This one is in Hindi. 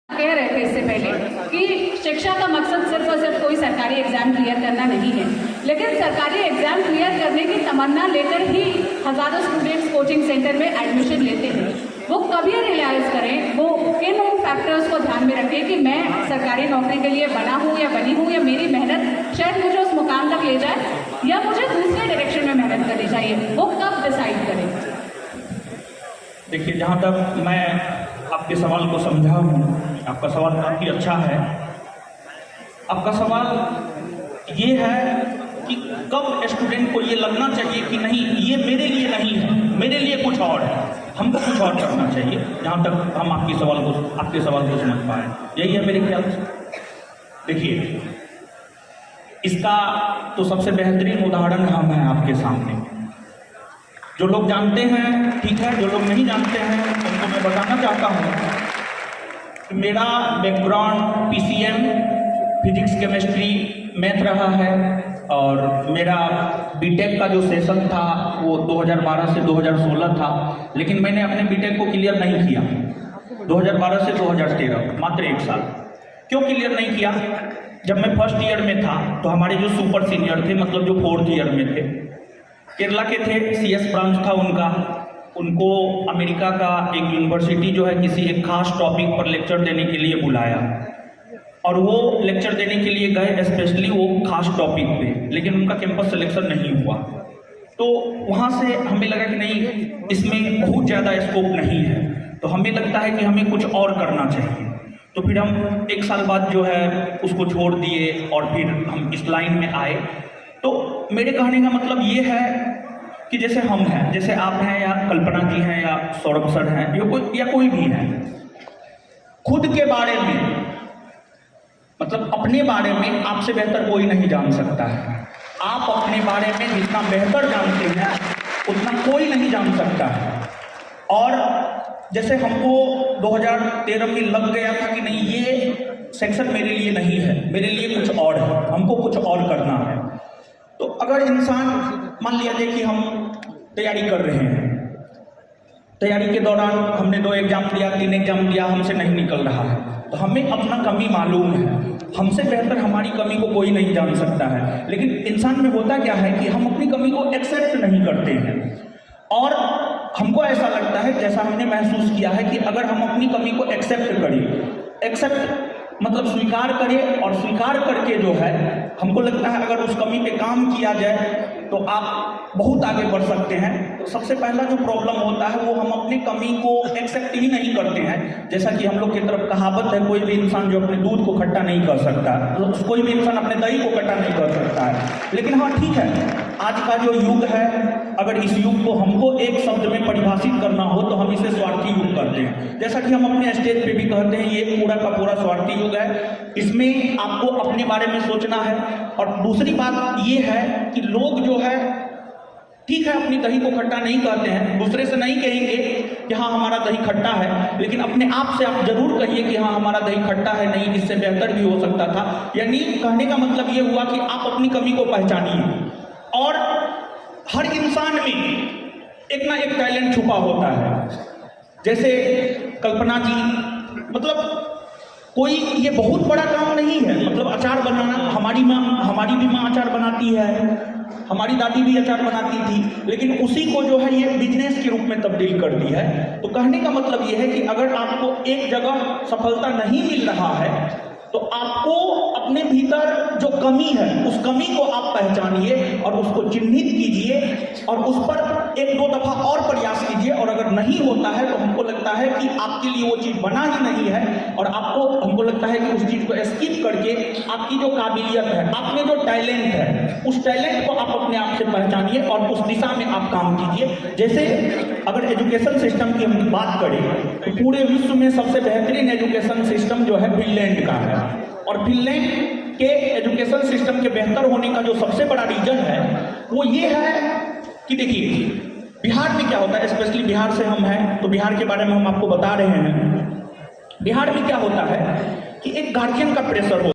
कह रहे थे इससे पहले कि शिक्षा का मकसद सिर्फ और सिर्फ कोई सरकारी एग्जाम क्लियर करना नहीं है, लेकिन सरकारी एग्जाम क्लियर करने की तमन्ना लेकर ही हजारों स्टूडेंट्स कोचिंग सेंटर में एडमिशन लेते हैं। वो कभी रियलाइज करें, वो इन फैक्टर्स को ध्यान में रखें कि मैं सरकारी नौकरी के लिए बना हूँ या बनी हूँ, या मेरी मेहनत शायद मुझे उस मुकाम तक ले जाए या मुझे दूसरे डायरेक्शन में मेहनत करनी चाहिए। वो कब डिसाइड करें? देखिए, जहाँ तक मैं आपके सवाल को समझा हूँ, आपका सवाल काफ़ी अच्छा है। आपका सवाल ये है कि कब स्टूडेंट को ये लगना चाहिए कि नहीं, ये मेरे लिए नहीं है, मेरे लिए कुछ और है, हमको कुछ और करना चाहिए। जहाँ तक हम आपके सवाल को समझ पाए, यही है मेरे ख्याल से। देखिए, इसका तो सबसे बेहतरीन उदाहरण हम हैं आपके सामने। जो लोग जानते हैं ठीक है, जो लोग नहीं जानते हैं उनको मैं बताना चाहता हूँ कि मेरा background PCM, physics, chemistry, math रहा है, और मेरा बीटेक का जो सेशन था वो 2012 से 2016 था, लेकिन मैंने अपने बीटेक को क्लियर नहीं किया 2012 से 2013, मात्र 1 साल। क्यों क्लियर नहीं किया? जब मैं फर्स्ट ईयर में था तो हमारे जो सुपर सीनियर थे, मतलब जो 4th ईयर में थे, केरला के थे, CS ब्रांच था उनका, उनको अमेरिका का एक यूनिवर्सिटी जो है किसी एक खास टॉपिक पर लेक्चर देने के लिए बुलाया, और वो लेक्चर देने के लिए गए स्पेशली वो खास टॉपिक पे, लेकिन उनका कैंपस सिलेक्शन नहीं हुआ। तो वहाँ से हमें लगा कि नहीं, इसमें बहुत ज़्यादा स्कोप नहीं है, तो हमें लगता है कि हमें कुछ और करना चाहिए। तो फिर हम 1 साल बाद जो है उसको छोड़ दिए और फिर हम इस लाइन में आए। तो मेरे कहने का मतलब ये है कि जैसे हम हैं, जैसे आप हैं, या कल्पना जी हैं, या सौरभ सर हैं, या कोई भी है, खुद के बारे में, मतलब अपने बारे में आपसे बेहतर कोई नहीं जान सकता है। आप अपने बारे में जितना बेहतर जानते हैं उतना कोई नहीं जान सकता है। और जैसे हमको 2013 में लग गया था कि नहीं, ये सेक्शन मेरे लिए नहीं है, मेरे लिए कुछ और है, हमको कुछ और करना है। तो अगर इंसान, मान लिया जाए कि हम तैयारी कर रहे हैं, तैयारी के दौरान हमने 2 एग्जाम दिया, 3 एग्जाम दिया, हमसे नहीं निकल रहा है, तो हमें अपना कमी मालूम है। हमसे बेहतर हमारी कमी को कोई नहीं जान सकता है, लेकिन इंसान में होता क्या है कि हम अपनी कमी को एक्सेप्ट नहीं करते हैं। और हमको ऐसा लगता है, जैसा हमने महसूस किया है, कि अगर हम अपनी कमी को एक्सेप्ट करें, एक्सेप्ट मतलब स्वीकार करें, और स्वीकार करके जो है हमको लगता है अगर उस कमी पे काम किया जाए तो आप बहुत आगे बढ़ सकते हैं। तो सबसे पहला जो प्रॉब्लम होता है वो हम अपनी कमी को एक्सेप्ट ही नहीं करते हैं। जैसा कि हम लोग की तरफ कहावत है, कोई भी इंसान जो अपने दूध को खट्टा नहीं कर सकता, तो कोई भी इंसान अपने दही को खट्टा नहीं कर सकता है। लेकिन हाँ, ठीक है, आज का जो युग है, अगर इस युग को हमको एक शब्द में परिभाषित करना हो तो हम इसे स्वार्थी युग कहते हैं। जैसा कि हम अपने स्टेज पे भी कहते हैं, ये पूरा का पूरा स्वार्थी युग है। इसमें आपको अपने बारे में सोचना है। और दूसरी बात ये है कि लोग जो है, ठीक है, अपनी दही को खट्टा नहीं कहते हैं, दूसरे से नहीं कहेंगे कि हाँ हमारा दही खट्टा है, लेकिन अपने आप से आप जरूर कहिए कि हाँ हमारा दही खट्टा है, नहीं इससे बेहतर भी हो सकता था। यानी कहने का मतलब ये हुआ कि आप अपनी कमी को पहचानिए। और हर इंसान में एक ना एक टैलेंट छुपा होता है। जैसे कल्पना जी, मतलब कोई ये बहुत बड़ा काम नहीं है, मतलब अचार बनाना, हमारी भी माँ अचार बनाती है, हमारी दादी भी अचार बनाती थी, लेकिन उसी को जो है ये बिजनेस के रूप में तब्दील कर दी है। तो कहने का मतलब ये है कि अगर आपको एक जगह सफलता नहीं मिल रहा है तो आपको अपने भीतर जो कमी है उस कमी को आप पहचानिए और उसको चिन्हित कीजिए, और उस पर 1-2 दफा और प्रयास कीजिए। और अगर नहीं होता है तो हमको लगता है कि आपके लिए वो चीज़ बना ही नहीं है, और आपको, हमको लगता है कि उस चीज़ को स्किप करके आपकी जो काबिलियत है, आप में जो टैलेंट है, उस टैलेंट को आप अपने आप से पहचानिए और उस दिशा में आप काम कीजिए। जैसे अगर एजुकेशन सिस्टम की हम बात करें तो पूरे विश्व में सबसे बेहतरीन एजुकेशन सिस्टम जो है फिनलैंड का है। और फिनलैंड के एजुकेशन सिस्टम के बेहतर होने का जो सबसे बड़ा रीजन है वो ये है कि देखिए, बिहार में क्या होता है, स्पेशली बिहार से हम हैं तो बिहार के बारे में हम आपको बता रहे हैं। बिहार में क्या होता है कि एक गार्जियन का प्रेशर होता है।